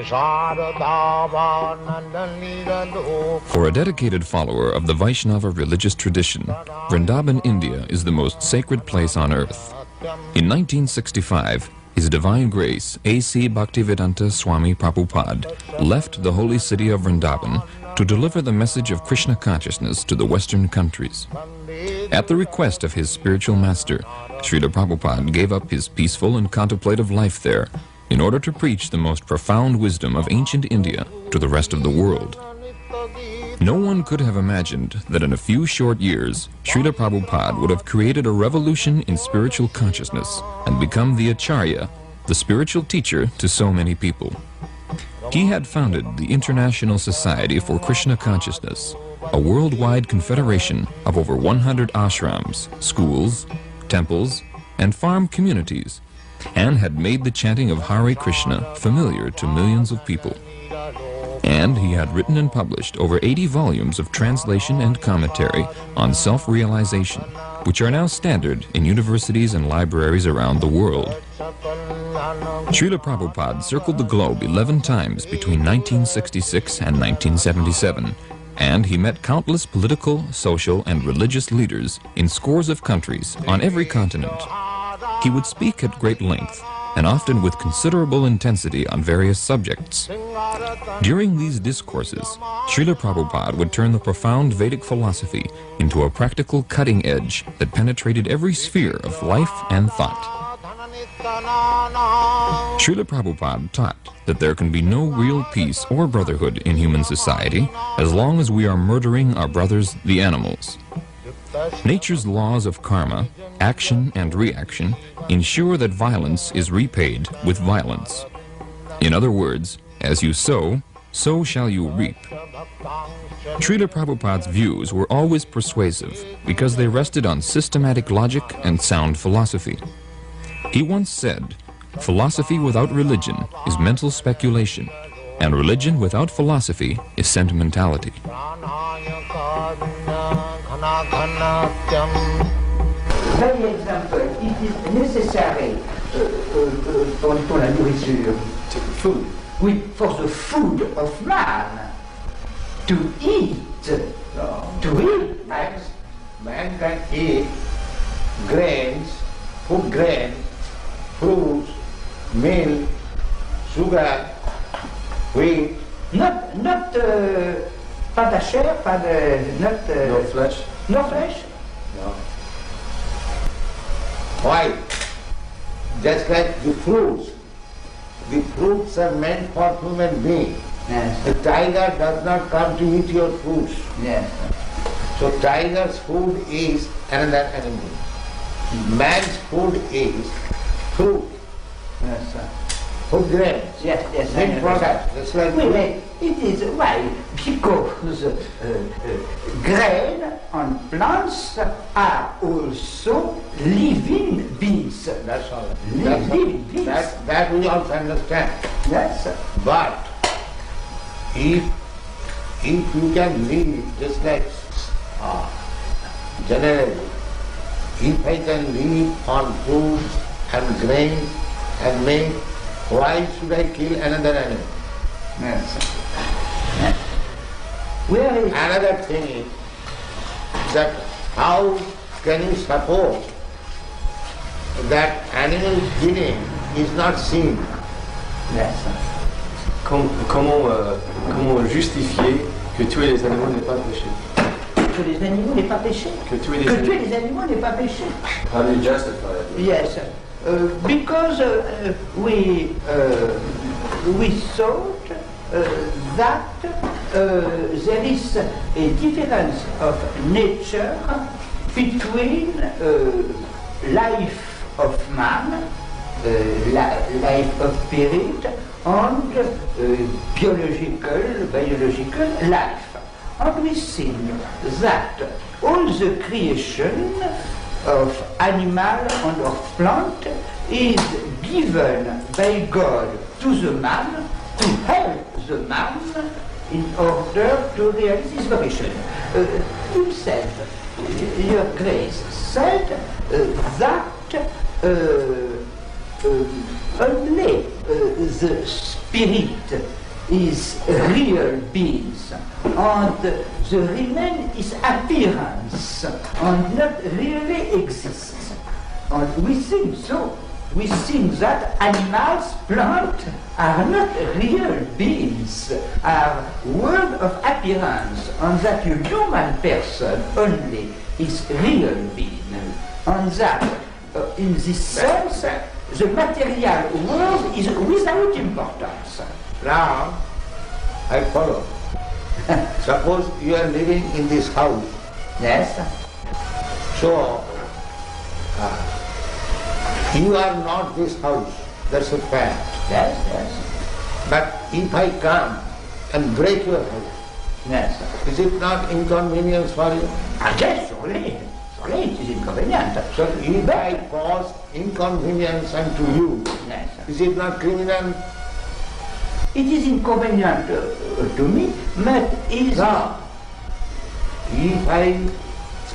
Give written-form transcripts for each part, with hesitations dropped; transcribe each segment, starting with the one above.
For a dedicated follower of the Vaishnava religious tradition, Vrindavan, India is the most sacred place on earth. In 1965, His Divine Grace A.C. Bhaktivedanta Swami Prabhupada left the holy city of Vrindavan to deliver the message of Krishna consciousness to the Western countries. At the request of his spiritual master, Srila Prabhupada gave up his peaceful and contemplative life there in order to preach the most profound wisdom of ancient India to the rest of the world. No one could have imagined that in a few short years, Srila Prabhupada would have created a revolution in spiritual consciousness and become the Acharya, the spiritual teacher to so many people. He had founded the International Society for Krishna Consciousness, a worldwide confederation of over 100 ashrams, schools, temples, and farm communities, and had made the chanting of Hare Krishna familiar to millions of people. And he had written and published over 80 volumes of translation and commentary on self-realization, which are now standard in universities and libraries around the world. Srila Prabhupada circled the globe 11 times between 1966 and 1977, and he met countless political, social, and religious leaders in scores of countries on every continent. He would speak at great length, and often with considerable intensity on various subjects. During these discourses, Srila Prabhupada would turn the profound Vedic philosophy into a practical cutting edge that penetrated every sphere of life and thought. Srila Prabhupada taught that there can be no real peace or brotherhood in human society as long as we are murdering our brothers, the animals. Nature's laws of karma, action and reaction, ensure that violence is repaid with violence. In other words, as you sow, so shall you reap. Srila Prabhupada's views were always persuasive because they rested on systematic logic and sound philosophy. He once said, "Philosophy without religion is mental speculation, and religion without philosophy is sentimentality." Very example, it is necessary pour la nourriture, food, for the food of man to eat. Man can eat grains, food grains, fruits, milk, sugar, wheat. Not pas de chair, pas de No flesh. No flesh. No. Why? Just like the fruits. The fruits are meant for human beings. Yes. The tiger does not come to eat your fruits. Yes. So tiger's food is another animal. Man's food is fruit. Yes, sir. Food grains. Yes, Milk products. Just like oui, it is why, because grain on plants are also living beings. That's all. Living beings. That we also understand. Yes, sir. But if you can live just like generally, if I can live on fruits and grains and milk, why should I kill another animal? Yes, sir. Where is Another thing is that how can you suppose that animal killing is not sin? yes, sir. Comment justifier que tuer les animaux n'est pas péché? Que les animaux n'est pas péché. Que tuer les animaux n'est pas péché. How do you justify it? Yes, because we thought that there is a difference of nature between life of man, life of spirit, and biological life. And we think that all the creation of animal and of plant is given by God to the man to help the man in order to realize his vocation. Himself, Your Grace said that only the spirit is real beings, and the remain is appearance, and not really exists. And we think so. We think that animals, plants, are not real beings, are world of appearance, and that a human person only is real being. And that, in this sense, the material world is without importance. Now, I follow. Suppose you are living in this house. Yes. So, you are not this house. That's a fact. Yes, yes. But if I come and break your house, Yes. is it not inconvenience for you? Yes, surely. Surely it is inconvenient. So if I cause inconvenience unto you, Yes. is it not criminal? It is inconvenient to me, but is No. If I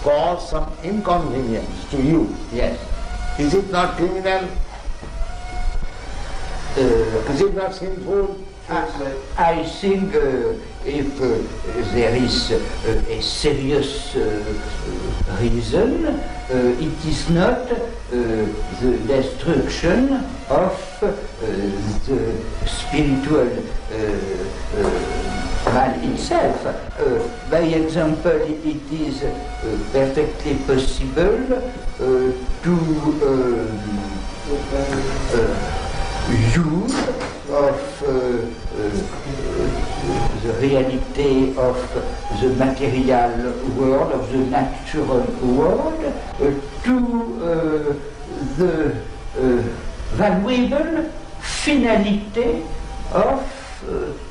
cause some inconvenience to you, Yes. is it not criminal? Is it not sinful? I think if there is a serious reason, it is not the destruction of the spiritual man itself. By example, it is perfectly possible to use of the reality of the material world, of the natural world, to the valuable finality of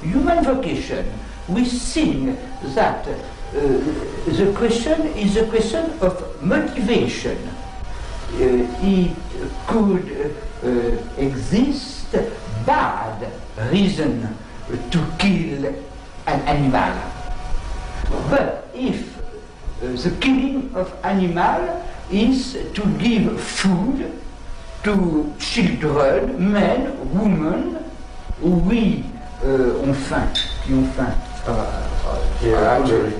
human vocation. We think that the question is a question of motivation. It could exist bad reason to kill an animal. But if the killing of animal is to give food to children, men, women, oui, ont faim, qui ont faim.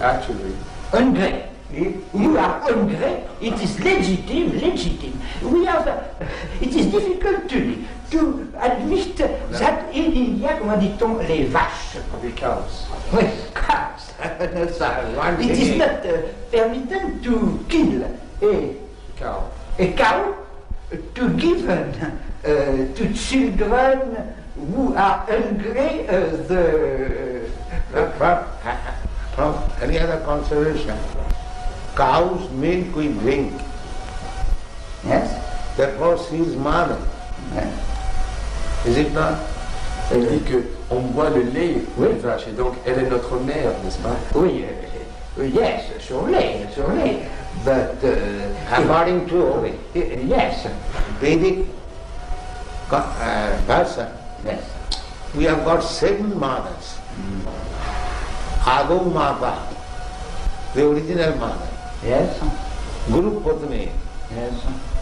Actually. Hungry. We are hungry. It is legitimate. We have. It is difficult to admit that il y a, comment dit-on, les vaches. The cows. Oui, cows. It is not permitted to kill a cow to give to children who are hungry From any other consideration, cow's milk we drink. Yes? Therefore she is mother. Yes. Is it not? Elle dit qu'on boit le lait des vaches et donc elle est notre mère, n'est-ce pas? Oui, yes, surely. But According to yes, Vedic person, yes. we have got 7 mothers. Ado Mata, the original mother. Yes, Guru Patni, yes,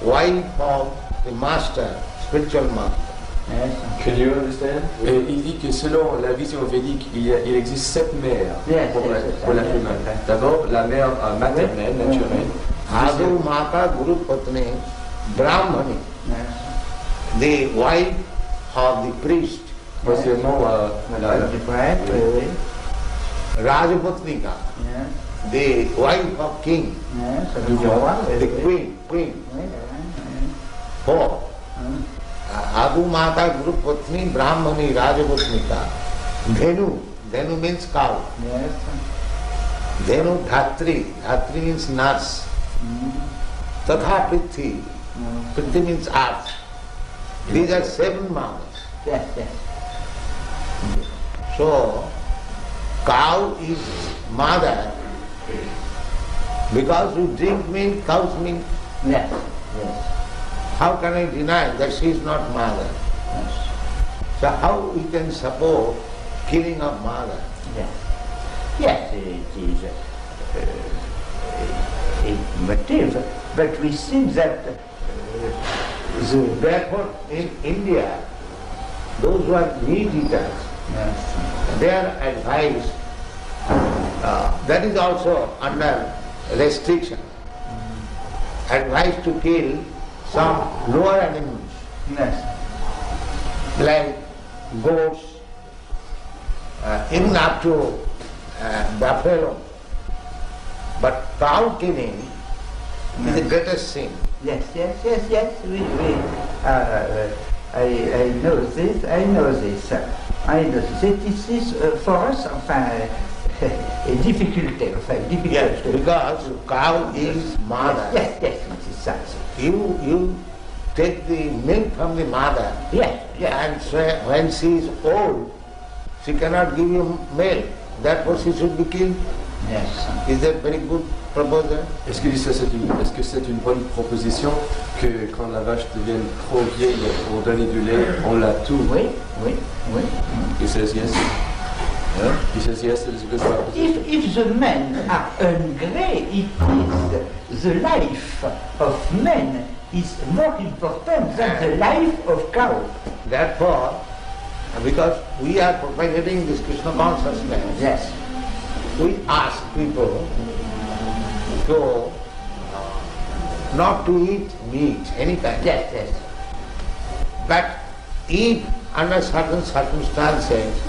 wife of the master, spiritual master. yes. Can you understand? Et il dit que selon la vision védique, il existe 7 mères Yes, pour yes, l'être humain. D'abord, la mère maternelle, naturelle. Ado Mata, Guru Patni, Brahmani, Yes. the wife of the priest, Deuxièmement, Oui. Rajapatnika, Yes, the wife of king, yes. the queen. 4. Adu Mata, Guru Patni, Brahmani, Rajapatnika. Dhenu means cow. Yes. Dhenu Dhatri, Dhatri means nurse. Tatha Prithi, Prithi means earth. These are 7 mothers. Yes, yes. So, cow is mother because you drink milk, cow's milk. Yes, yes. How can I deny that she is not mother? Yes. So how we can support killing of mother? Yes. Yes, it is a motive, but we think that Therefore, in India, those who are meat eaters, they are advised, that is also under restriction, advised to kill some lower animals, like goats, even up to buffalo. But cow killing is the greatest sin. Yes. I know this. I know this. It is for us, a difficulty. Yes, because cow is mother. Yes, it is such. You take the milk from the mother. Yes. And so when she is old, she cannot give you milk. Therefore she should be killed. Yes. Is that very good proposal? Est-ce que c'est une bonne proposition que quand la vache devient trop vieille pour donner du lait, on la tue? Oui. He says yes. Yeah? He says yes, it is a good proposition. If the men are hungry, it is the life of men is more important than the life of cow. Therefore, because we are propagating this Krishna consciousness, Yes. we ask people to not to eat meat, any kind. Yes. But if under certain circumstances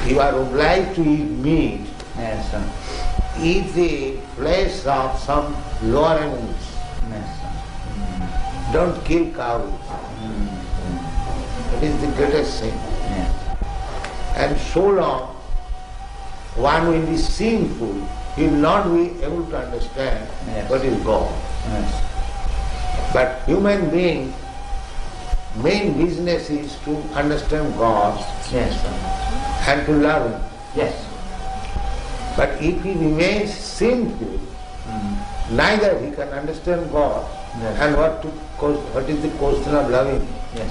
you are obliged to eat meat, Yes. eat the flesh of some lower animals. Yes. Don't kill cows. It is the greatest sin. Yes. And so long one will be sinful, he will not be able to understand Yes. what is God. Yes. But human being, main business is to understand God Yes. and to love Him. Yes. But if he remains sinful, neither he can understand God Yes. and what is the question of loving. Yes.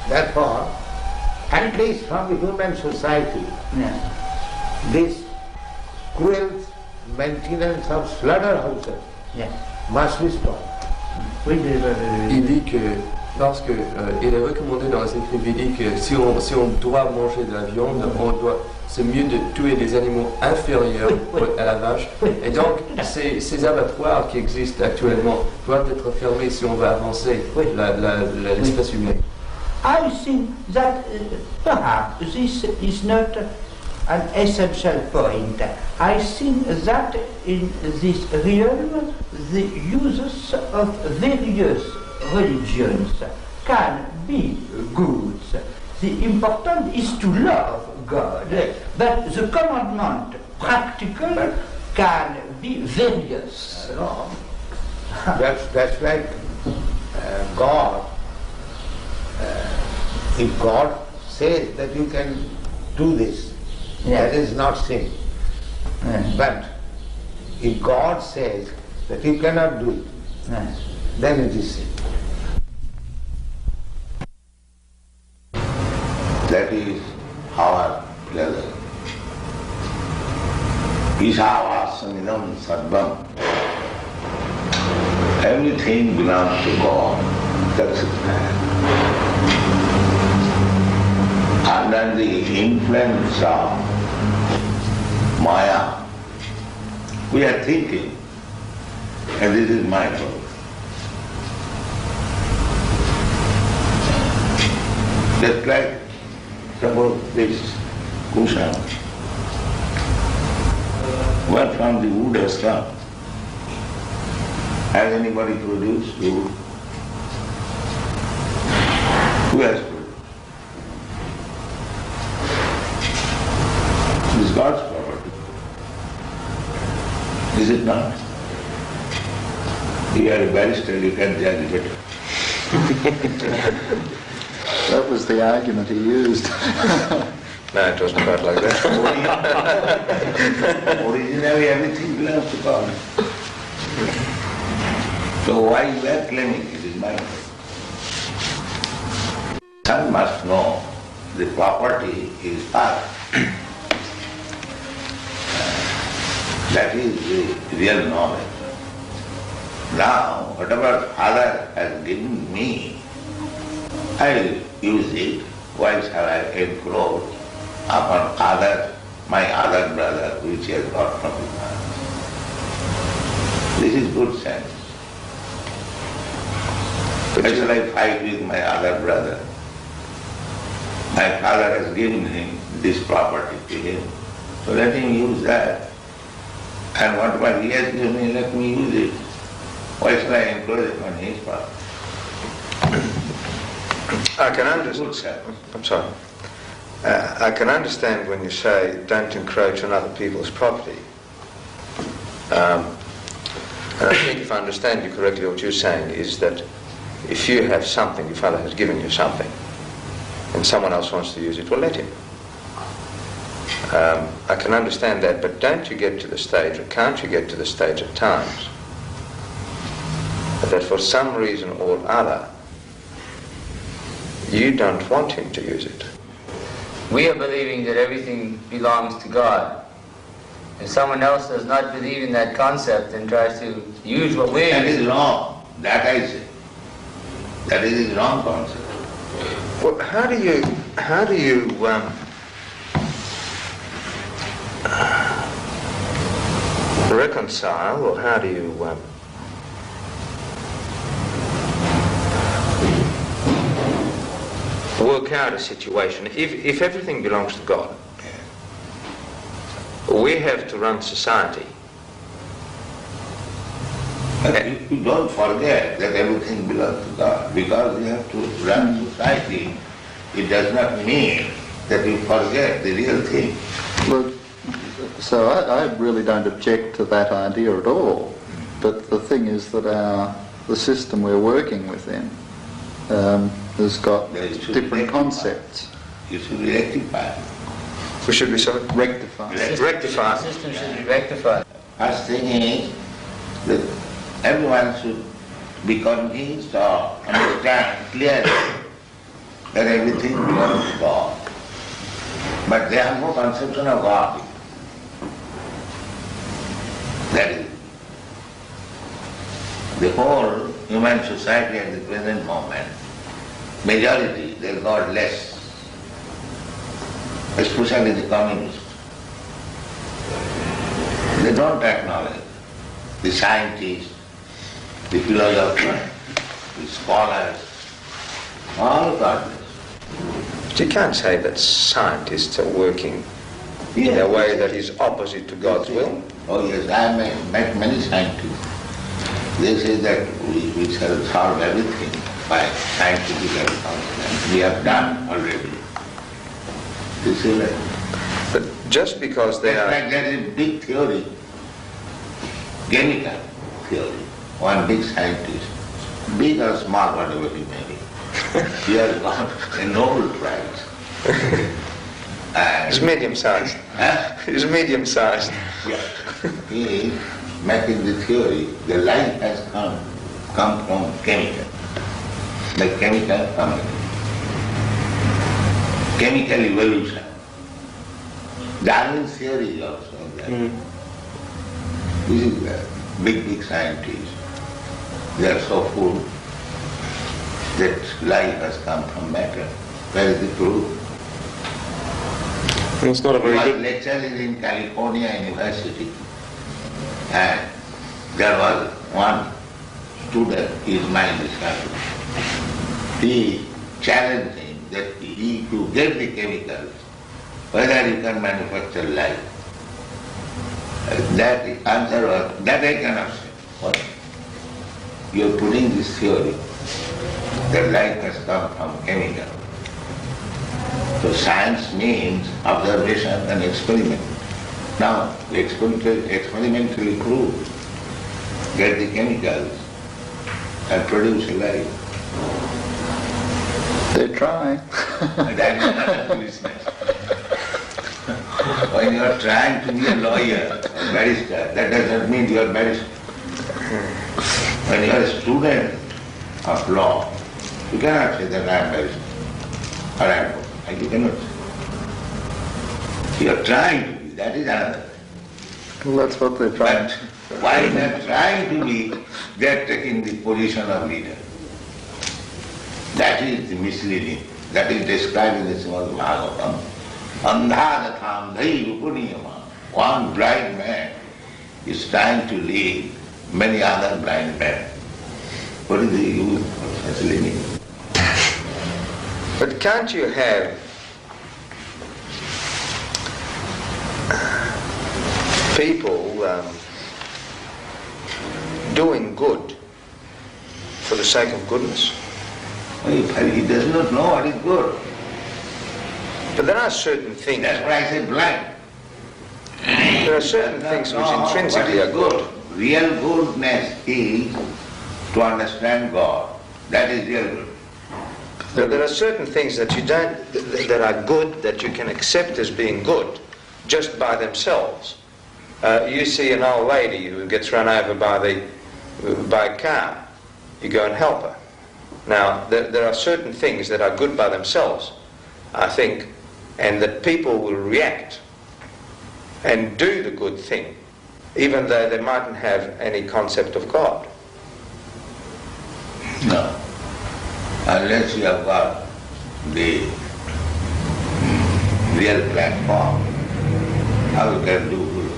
Therefore, at least from the human society, Yes. this cruel maintenance of slaughterhouses Yes. must be stopped. Il dit que parce que il est recommandé dans les écrits védiques que si on doit manger de la viande, c'est mieux de tuer des animaux inférieurs à la vache. Et donc ces abattoirs qui existent actuellement doivent être fermés si on veut avancer l'espèce humaine. I think that perhaps this is not an essential point. I think that in this realm the uses of various religions can be good. The important is to love God, but the commandment practical can be various. No. That's like God. If God says that you can do this, Yes. that is not sin. Yes. But if God says that you cannot do it, Yes. then it is sin. That is our pleasure. Isavasanidam sarvam. Everything belongs to God. That's it. Under the influence of Maya, we are thinking, and this is my fault. Just like suppose this cushion, where from the wood has come? Has anybody produced wood? Who has produced? It is God's property. Is it not? You are a barrister, you can judge better. That was the argument he used. No, it wasn't about like that. Originally everything belongs to God. So why you are claiming it is my fault? One must know the property is Earth. That is the real knowledge. Now, whatever Father has given me, I will use it. Why shall I encroach upon my other brother, which he has got from his father? This is good sense. Why shall I fight with my other brother? My father has given him this property to him, so let him use that. And whatever he has given me, let me use it. Why should I encroach upon his property? I can understand. I'm sorry. I can understand when you say don't encroach on other people's property. And I think if I understand you correctly, what you're saying is that if you have something, your father has given you something, and someone else wants to use it, well, let him. I can understand that, but don't you get to the stage, or can't you get to the stage at times, that for some reason or other, you don't want him to use it? We are believing that everything belongs to God. If someone else does not believe in that concept and tries to use what we... That is wrong. That I say. That is a wrong concept. Well, how do you reconcile, or how do you work out a situation? If everything belongs to God, we have to run society. But you don't forget that everything belongs to God. Because you have to run society, it does not mean that you forget the real thing. Look, so I really don't object to that idea at all. But the thing is that the system we're working within has got different concepts. You should rectify. We should be sorry? Rectify. Rectify. The system should be rectified. First thing is that everyone should be convinced or understand clearly that everything belongs to God. But they have no conception of God. That is the whole human society at the present moment. Majority, they are God less. Especially the communists. They don't acknowledge the scientists, the philosophers, the scholars, all godless. But you can't say that scientists are working in a way that is opposite to God's will. Oh yes, I have met many scientists. They say that we shall solve everything by scientific advancement. We have done already. This is right. But just because they are... Like there is a big theory, chemical theory, one big scientist, big or small, whatever he may be. He has got a Nobel Prize. It's medium-sized. Huh? It's medium-sized. Yeah. He is making the theory, the life has come from chemical. The chemical coming. Chemical evolution. Darwin's theory is also that. This is the big scientists. They are so full that life has come from matter. Where is the proof? It's not a very good... lecturing in California University, and there was one student, his mind is happy. He challenged him that if you get the chemicals, whether you can manufacture life. That answer was, that I cannot say. What? You are putting this theory that life has come from chemical. So science means observation and experiment. Now, experimentally prove, get the chemicals and produce life. They're trying. That is another business. When you are trying to be a lawyer or barrister, that does not mean you are barrister. When you are a student of law, you cannot say that I am barrister or advocate. You cannot say. You are trying to be, that is another thing. Well, that's what they're trying. But While they are trying to be, they are taking the position of leader. That is the misleading. That is described in the Srimad Bhagavatam. Andhadatham dhairupuniyama. One blind man is trying to lead many other blind men. What is the use of such leading? But can't you have people doing good for the sake of goodness? He does not know what is good. But there are certain things. That's why I said blind. There are certain things which intrinsically are good. Real goodness is to understand God. That is real good. There are certain things that you don't, that are good, that you can accept as being good, just by themselves. You see an old lady who gets run over by a car. You go and help her. Now, there are certain things that are good by themselves, I think, and that people will react and do the good thing, even though they mightn't have any concept of God. No. Unless you have got the real platform, how you can do good?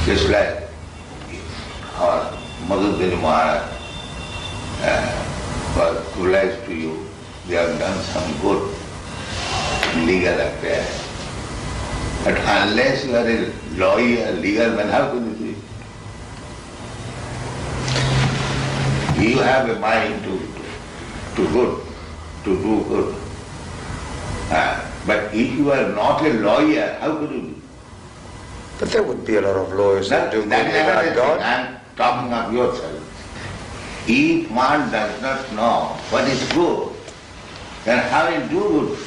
Just like our Madhudari Maharaj was realized to you, they have done some good legal affair. But unless you are a lawyer, legal man, how can you do it? You have a mind to do good. But if you are not a lawyer, how could you do? But there would be a lot of lawyers that do good without God. I am talking of yourself. If one does not know what is good, then how will do good?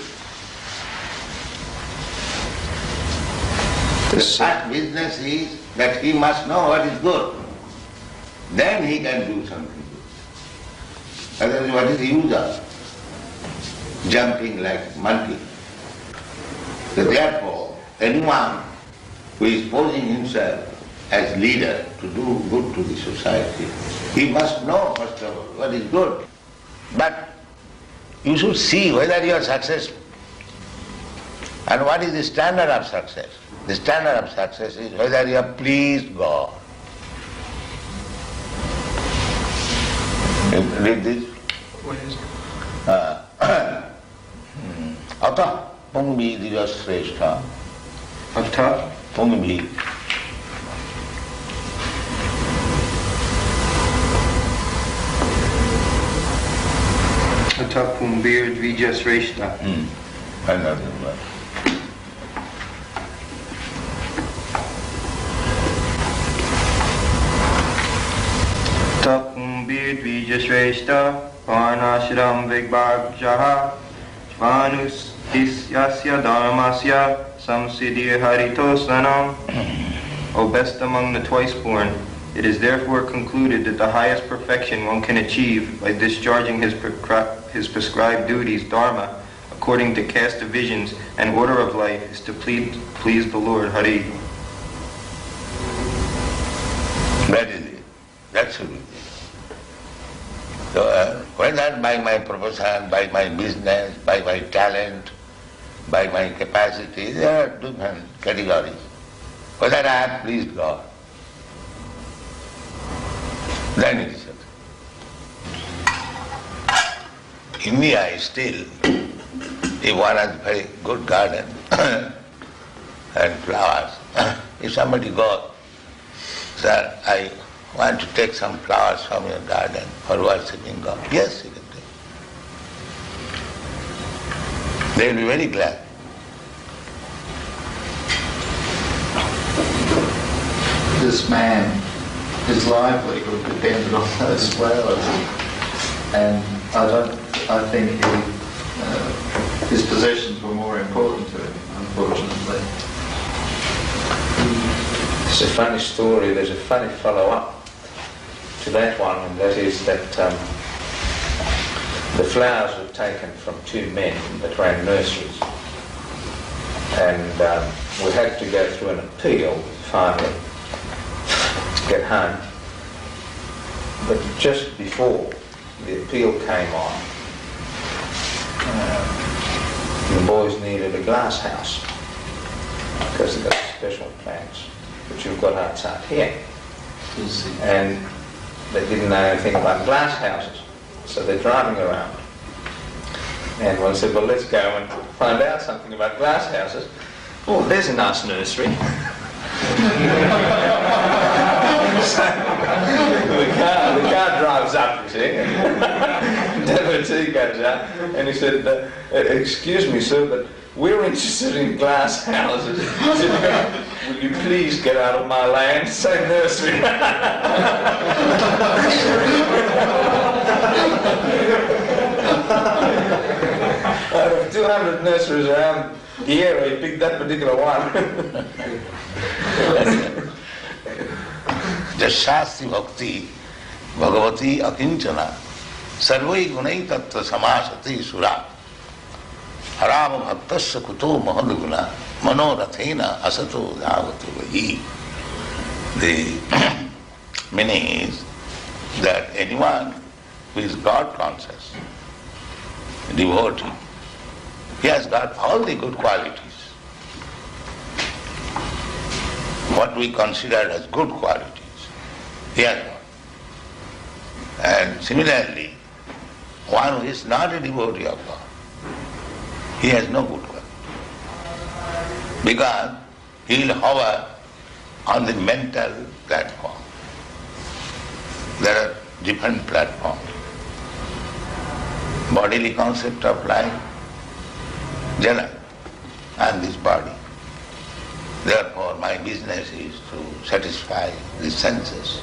The first business is that he must know what is good. Then he can do something good. Otherwise, what is the use of jumping like monkey? So therefore, anyone who is posing himself as leader to do good to the society, he must know first of all what is good. But you should see whether you are successful. And what is the standard of success? The standard of success is whether you have pleased God. Read this. What is it? Ata pungbi dirasreshta. Ata pungbi. Ata pumbir dvijasreshta. Another one. Tapumbir dvijasreshta varnashram vigbhagjaha vanus isyasya dharmasya samsiddhi haritosanam. O best among the twice born, it is therefore concluded that the highest perfection one can achieve by discharging his prescribed duties, dharma, according to caste divisions and order of life, is to please the Lord, Hare. That is it. That should be it. So, whether by my profession, by my business, by my talent, by my capacity, there are different categories. Whether I have pleased God, then it is it. India is still, if one has a very good garden and flowers, if somebody goes, sir, I want to take some flowers from your garden for worshipping God. Yes, you can take. They will be very glad. This man, his livelihood depended on those flowers, and I think his possessions were more important to him, unfortunately. It's a funny story. There's a funny follow-up to that one, and that is that the flowers were taken from two men that ran nurseries, and we had to go through an appeal finally get home. But just before the appeal came on, the boys needed a glass house because they've got special plans, but you've got outside here. And they didn't know anything about glass houses, so they're driving around. And one said, well, let's go and find out something about glass houses. Oh, there's a nice nursery. So the car drives up, you see. Devotee goes up and he said, excuse me, sir, but we're interested in glass houses. He said, will you please get out of my land? Say nursery. Out of 200 nurseries around the area, he picked that particular one. Jashasti bhakti bhagavati akinchana sarvai gunai tattva samasati sura harama bhaktasya kuto mahaduguna manorathena asato dhavatu vahi. The meaning is that anyone who is God conscious, devotee, he has got all the good qualities. What we consider as good qualities, he has got. And similarly, one who is not a devotee of God, he has no good quality. Because he will hover on the mental platform. There are different platforms. Bodily concept of life, Jana, and this body. Therefore, my business is to satisfy the senses.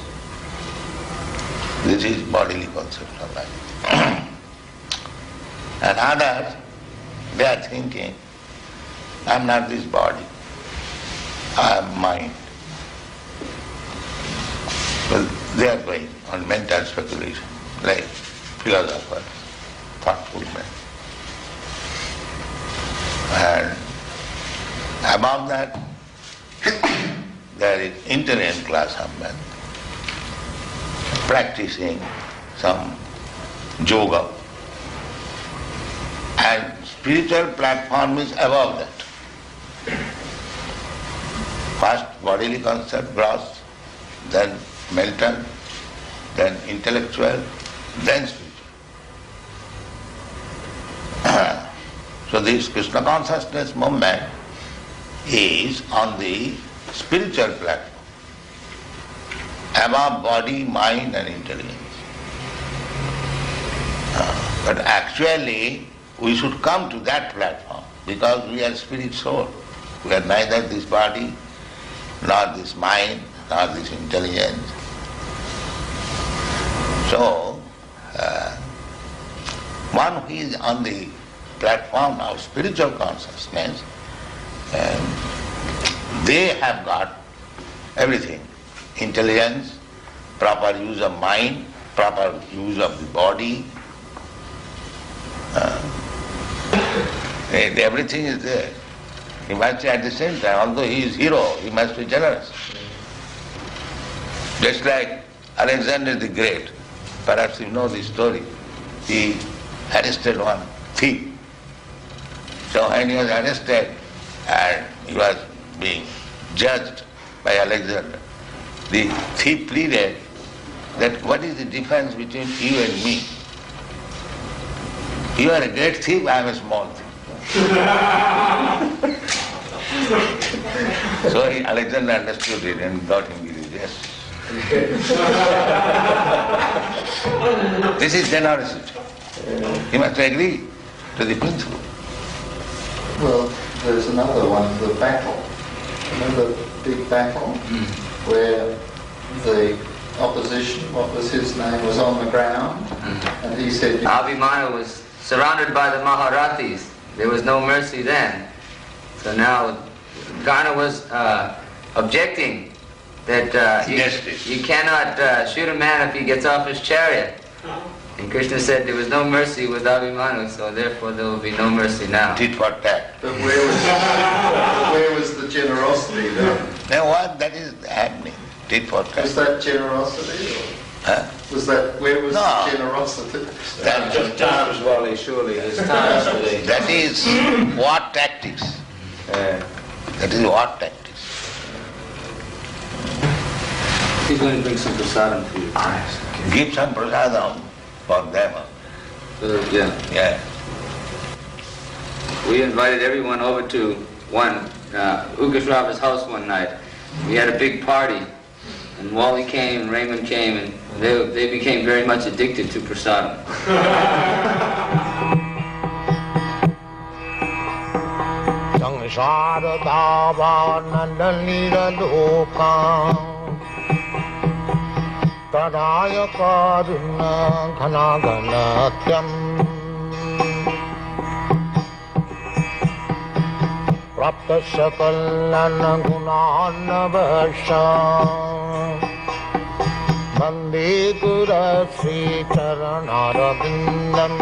This is bodily concept of life. And others, they are thinking, I am not this body, I am mind. Well, they are going on mental speculation, like philosophers, thoughtful men. And above that, there is intelligent class of men practicing some yoga, and spiritual platform is above that. First bodily concept, gross, then mental, then intellectual, then spiritual. So this Krishna consciousness movement is on the spiritual platform, above body, mind and intelligence. But actually we should come to that platform because we are spirit soul. We are neither this body, nor this mind, nor this intelligence. So, one who is on the platform of spiritual consciousness, they have got everything. Intelligence, proper use of mind, proper use of the body. Everything is there. He must be at the same time, although he is hero, he must be generous. Just like Alexander the Great, perhaps you know the story. He arrested one thief. So when he was arrested and he was being judged by Alexander, the thief pleaded that what is the difference between you and me? You are a great thief, I am a small thief. So Alexander understood it and got him religious. This is generosity. He must agree to the principle. Well, there's another one, the battle. Remember the big battle where the opposition, what was his name, was on the ground, and he said... Abhimanyu was surrounded by the Maharathis. There was no mercy then. So now Karna was objecting that you cannot shoot a man if he gets off his chariot. And Krishna said there was no mercy with Abhimanyu, so therefore there will be no mercy now. Tit for tat. But where was the generosity then? Now what that is happening? tit for tat. Was that generosity? Huh? Where was No. the generosity? That, Just times, Wally, surely. There's times for these. that is war tactics. That is war tactics. He's going to bring some prasadam for you. Give some prasadam for them. Yeah. Yeah. We invited everyone over to one Ukashrava's house one night. We had a big party, and Wally came and Raymond came, and they became very much addicted to prasadam. Prapta sakalan gunan vasha Bande Gura Sri Charanara Bindam